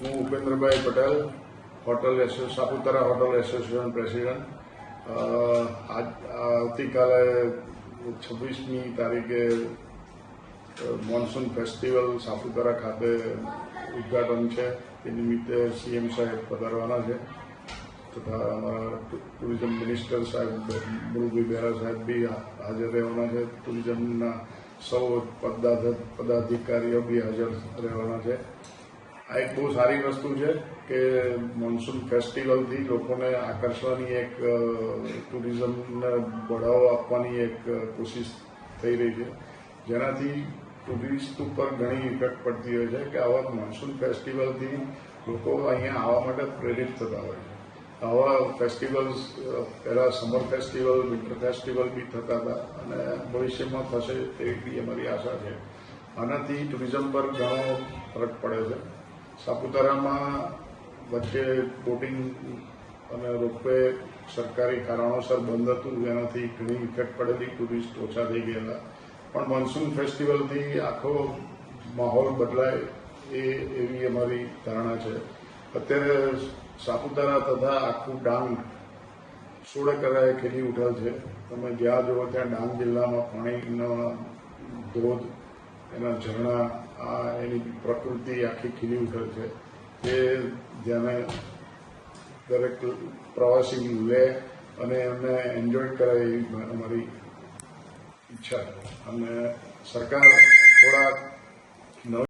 હું Upendrabhai Patel, Saputara hotel association president. આવતીકાલે 26મી તારીખે મોન્સૂન ફેસ્ટિવલ સાપુતારા ખાતે ઉદ્ઘાટન છે. એ નિમિત્તે સીએમ સાહેબ પધારવાના છે તથા અમારા ટુરિઝમ મિનિસ્ટર સાહેબ મુળુભાઈ બેરા સાહેબ બી હાજર રહેવાના છે. ટુરિઝમના સૌ પદાધિકારીઓ બી હાજર રહેવાના છે. આ એક બહુ સારી વસ્તુ છે કે મોન્સૂન ફેસ્ટિવલથી લોકોને આકર્ષવાની એક ટુરિઝમને બઢાવો આપવાની એક કોશિશ થઈ રહી છે, જેનાથી ટુરિસ્ટ ઉપર ઘણી ઇફેક્ટ પડતી હોય છે કે આવા મોન્સૂન ફેસ્ટિવલથી લોકો અહીંયા આવવા માટે પ્રેરિત થતા હોય છે. આવા ફેસ્ટિવલ્સ પહેલાં સમર ફેસ્ટિવલ, વિન્ટર ફેસ્ટિવલ બી થતા હતા અને ભવિષ્યમાં થશે તેવી બી અમારી આશા છે. આનાથી ટુરિઝમ પર ઘણો ફરક પડે છે. સાપુતારામાં વચ્ચે બોટિંગ અને રોપવે સરકારી કારણોસર બંધ હતું, જેનાથી ઘણી ઇફેક્ટ પડેલી, ટુરિસ્ટ ઓછા થઈ ગયેલા. પણ મોન્સૂન ફેસ્ટિવલથી આખો માહોલ બદલાય એવી અમારી ધારણા છે. અત્યારે સાપુતારા તથા આખું ડાંગ સોળે ખીલી ઉઠેલ છે. તમે જ્યાં જુઓ ત્યાં ડાંગ જિલ્લામાં પાણીના ધોધ, એના ઝરણા, એની પ્રકૃતિ આખી ખીલી ઉઠેલ છે. એ જેને દરેક પ્રવાસી લે અને એમને એન્જોય કરે એવી અમારી ઈચ્છા છે. અને સરકાર થોડા